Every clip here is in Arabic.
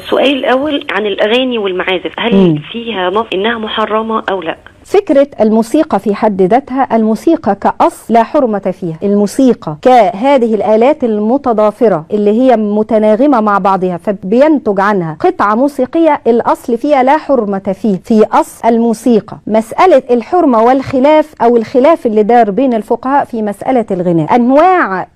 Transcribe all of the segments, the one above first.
سؤالي الأول عن الأغاني والمعازف، هل فيها نص إنها محرمة أو لا؟ فكرة الموسيقى في حد ذاتها، الموسيقى كأصل لا حرمة فيها. الموسيقى كهذه الآلات المتضافرة اللي هي متناغمة مع بعضها فبينتج عنها قطعة موسيقية، الأصل فيها لا حرمة فيه في أصل الموسيقى. مسألة الحرمة والخلاف أو الخلاف اللي دار بين الفقهاء في مسألة الغناء، أنواع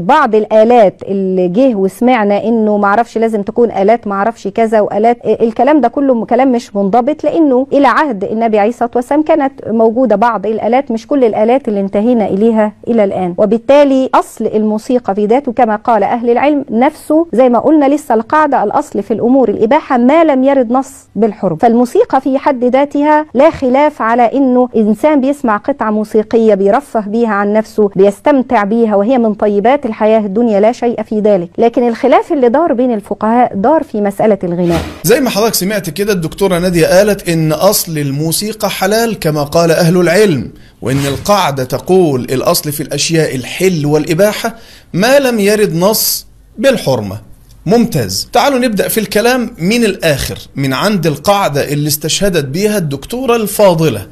بعض الآلات اللي جه وسمعنا إنه معرفش لازم تكون آلات معرفش كذا وآلات، الكلام ده كله كلام مش منضبط، لأنه إلى عهد النبي عليه الصلاة والسلام كانت موجودة بعض الآلات، مش كل الآلات اللي انتهينا إليها إلى الآن. وبالتالي أصل الموسيقى في ذاته كما قال أهل العلم نفسه، زي ما قلنا لسه القاعدة الأصل في الأمور الإباحة ما لم يرد نص بالحرم. فالموسيقى في حد ذاتها لا خلاف على إنه إنسان بيسمع قطعة موسيقية بيرفه بيها عن نفسه بيستمتع بيها وهي من طيبات الحياة الدنيا، لا شيء في ذلك. لكن الخلاف اللي دار بين الفقهاء دار في مسألة الغناء. زي ما حضرتك سمعت كده الدكتورة نادية قالت إن أصل الموسيقى حلال كما قال أهل العلم، وإن القاعدة تقول الأصل في الأشياء الحل والإباحة ما لم يرد نص بالحرمة. ممتاز. تعالوا نبدأ في الكلام من الآخر، من عند القاعدة اللي استشهدت بيها الدكتورة الفاضلة.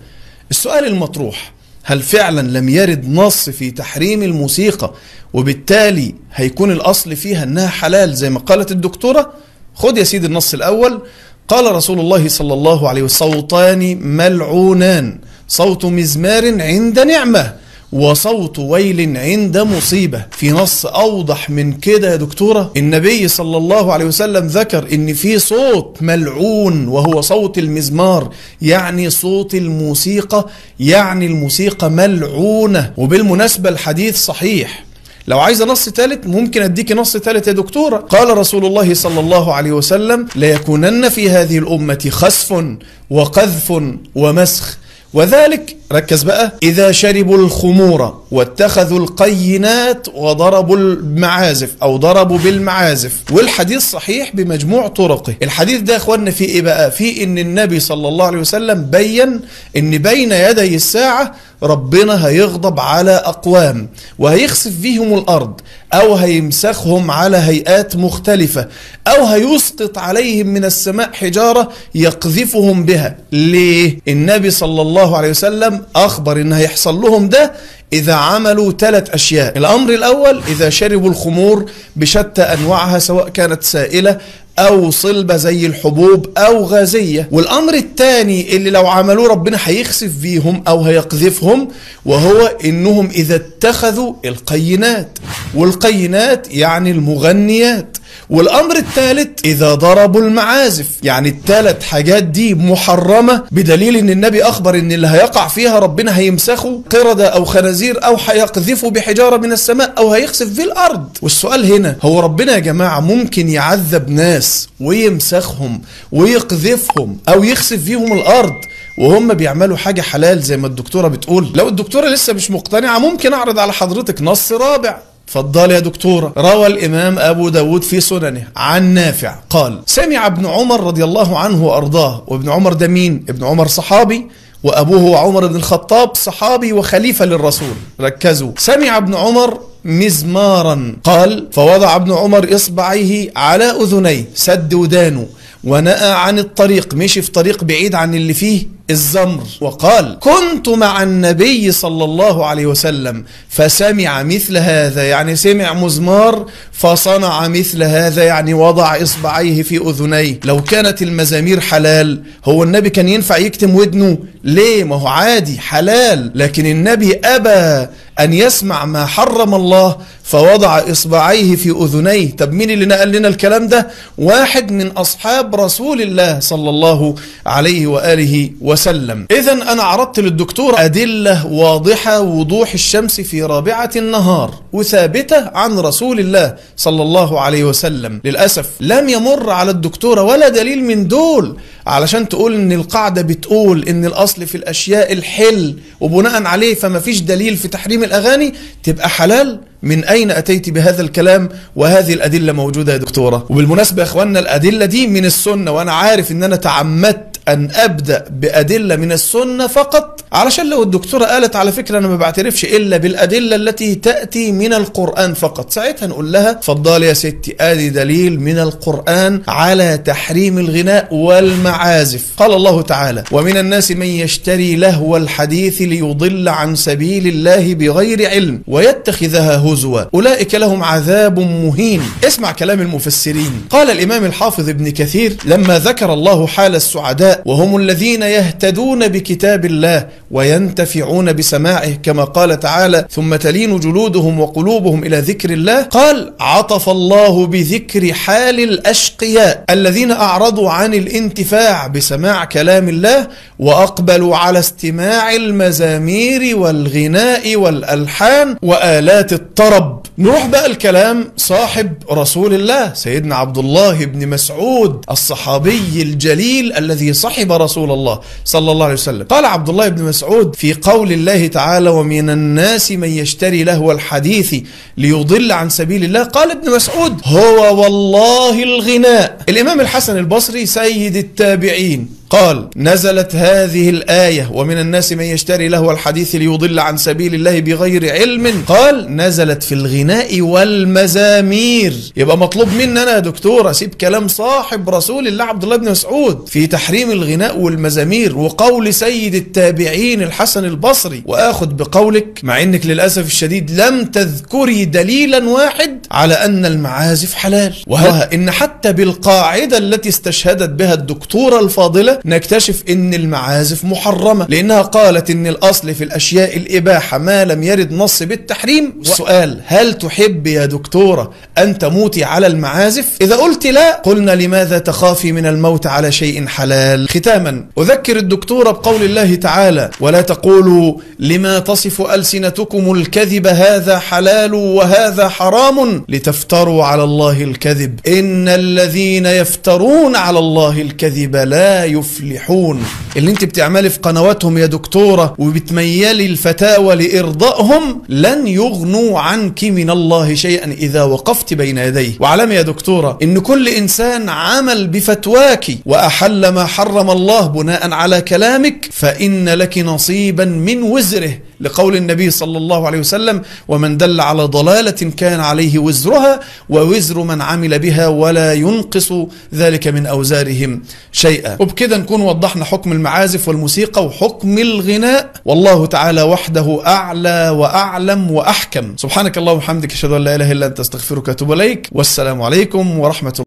السؤال المطروح: هل فعلا لم يرد نص في تحريم الموسيقى وبالتالي هيكون الأصل فيها أنها حلال زي ما قالت الدكتورة؟ خد يا سيدي النص الأول. قال رسول الله صلى الله عليه وسلم: صوتان ملعونان، صوت مزمار عند نعمة وصوت ويل عند مصيبة. في نص أوضح من كده يا دكتورة؟ النبي صلى الله عليه وسلم ذكر إن في صوت ملعون وهو صوت المزمار، يعني صوت الموسيقى، يعني الموسيقى ملعونة. وبالمناسبة الحديث صحيح. لو عايزة نص ثالث ممكن أديك نص ثالث يا دكتورة. قال رسول الله صلى الله عليه وسلم: ليكونن في هذه الأمة خسف وقذف ومسخ، وذلك ركز بقى إذا شربوا الخمور واتخذوا القينات وضربوا المعازف أو ضربوا بالمعازف. والحديث صحيح بمجموع طرقه. الحديث ده أخواننا فيه إيه بقى؟ فيه إن النبي صلى الله عليه وسلم بين إن بين يدي الساعة ربنا هيغضب على أقوام وهيخسف فيهم الأرض، أو هيمسخهم على هيئات مختلفة، أو هيسقط عليهم من السماء حجارة يقذفهم بها. ليه؟ النبي صلى الله عليه وسلم أخبر إن هيحصل لهم ده إذا عملوا 3 أشياء. الأمر الأول: إذا شربوا الخمور بشتى أنواعها سواء كانت سائلة أو صلبة زي الحبوب أو غازية. والأمر الثاني اللي لو عملوه ربنا هيخسف فيهم أو هيقذفهم، وهو إنهم إذا اتخذوا القينات، والقينات يعني المغنيات. والأمر الثالث: إذا ضربوا المعازف. يعني ال3 حاجات دي محرمة، بدليل إن النبي أخبر إن اللي هيقع فيها ربنا هيمسخوا قردة أو خنازير أو هيقذفوا بحجارة من السماء أو هيخسف في الأرض. والسؤال هنا: هو ربنا يا جماعة ممكن يعذب ناس ويمسخهم ويقذفهم أو يخسف فيهم الأرض وهم بيعملوا حاجة حلال زي ما الدكتورة بتقول؟ لو الدكتورة لسه مش مقتنعة ممكن أعرض على حضرتك نص رابع. اتفضل يا دكتورة. روى الإمام أبو داود في سننه عن نافع قال: سمع ابن عمر رضي الله عنه وأرضاه. وابن عمر ده مين؟ ابن عمر صحابي، وأبوه عمر بن الخطاب صحابي وخليفة للرسول. ركزوا. سمع ابن عمر مزمارا قال: فوضع ابن عمر إصبعيه على أذنيه، سد ودانه، ونأى عن الطريق، مشي في طريق بعيد عن اللي فيه الزمر، وقال: كنت مع النبي صلى الله عليه وسلم فسمع مثل هذا، يعني سمع مزمار فصنع مثل هذا، يعني وضع إصبعيه في أذنيه. لو كانت المزامير حلال هو النبي كان ينفع يكتم ودنه؟ ليه؟ ما هو عادي حلال، لكن النبي أبى أن يسمع ما حرم الله فوضع إصبعيه في أذنيه. طب مين اللي نقل لنا الكلام ده؟ واحد من أصحاب رسول الله صلى الله عليه وآله وسلم. إذن أنا عرضت للدكتور أدلة واضحة وضوح الشمس في رابعة النهار وثابتة عن رسول الله صلى الله عليه وسلم. للأسف لم يمر على الدكتورة ولا دليل من دول علشان تقول إن القاعدة بتقول إن الأصل في الأشياء الحل وبناء عليه فما فيش دليل في تحريم الأغاني تبقى حلال. من أين أتيت بهذا الكلام وهذه الأدلة موجودة يا دكتورة؟ وبالمناسبة يا أخواننا الأدلة دي من السنة، وأنا عارف إن أنا تعمدت أن أبدأ بأدلة من السنة فقط، علشان لو الدكتورة قالت على فكرة أنا ما بعترفش إلا بالأدلة التي تأتي من القرآن فقط، ساعتها نقول لها اتفضلي يا ستي آدي دليل من القرآن على تحريم الغناء والمعازف. قال الله تعالى: ومن الناس من يشتري لهو الحديث ليضل عن سبيل الله بغير علم ويتخذها هزوا أولئك لهم عذاب مهين. اسمع كلام المفسرين. قال الإمام الحافظ ابن كثير لما ذكر الله حال السعداء وهم الذين يهتدون بكتاب الله وينتفعون بسماعه كما قال تعالى: ثم تلين جلودهم وقلوبهم إلى ذكر الله، قال: عطف الله بذكر حال الأشقياء الذين أعرضوا عن الانتفاع بسماع كلام الله وأقبلوا على استماع المزامير والغناء والألحان وآلات الطرب. نروح بقى الكلام صاحب رسول الله سيدنا عبد الله بن مسعود الصحابي الجليل الذي صحب رسول الله صلى الله عليه وسلم. قال عبد الله بن مسعود في قول الله تعالى: ومن الناس من يشتري لهو الحديث ليضل عن سبيل الله، قال ابن مسعود: هو والله الغناء. الإمام الحسن البصري سيد التابعين قال: نزلت هذه الآية ومن الناس من يشتري لهو الحديث ليضل عن سبيل الله بغير علم، قال: نزلت في الغناء والمزامير. يبقى مطلوب مننا يا دكتور اسيب كلام صاحب رسول الله عبد الله بن مسعود في تحريم الغناء والمزامير وقول سيد التابعين الحسن البصري، واخذ بقولك مع انك للاسف الشديد لم تذكري دليلا واحد على ان المعازف حلال، وهو ان حتى بالقاعدة التي استشهدت بها الدكتورة الفاضلة نكتشف ان المعازف محرمة، لانها قالت ان الاصل في الاشياء الاباحة ما لم يرد نص بالتحريم. والسؤال: هل تحب يا دكتورة ان تموتي على المعازف؟ اذا قلت لا، قلنا لماذا تخافي من الموت على شيء حلال؟ ختاما اذكر الدكتورة بقول الله تعالى: ولا تقولوا لما تصف ألسنتكم الكذب هذا حلال وهذا حرام لتفتروا على الله الكذب ان الذين يفترون على الله الكذب لا يفلحون. اللي انت بتعملي في قنواتهم يا دكتورة وبتميلي الفتاوى لإرضائهم لن يغنوا عنك من الله شيئا إذا وقفت بين يديه. واعلمي يا دكتورة إن كل إنسان عمل بفتواك وأحل ما حرم الله بناء على كلامك فإن لك نصيبا من وزره، لقول النبي صلى الله عليه وسلم: ومن دل على ضلالة كان عليه وزرها ووزر من عمل بها ولا ينقص ذلك من أوزارهم شيئا. وبكده نكون وضحنا حكم المعازف والموسيقى وحكم الغناء، والله تعالى وحده أعلى وأعلم وأحكم. سبحانك اللهم وبحمدك أشهد أن لا إله إلا أنت أستغفرك وأتوب إليك، والسلام عليكم ورحمة الله.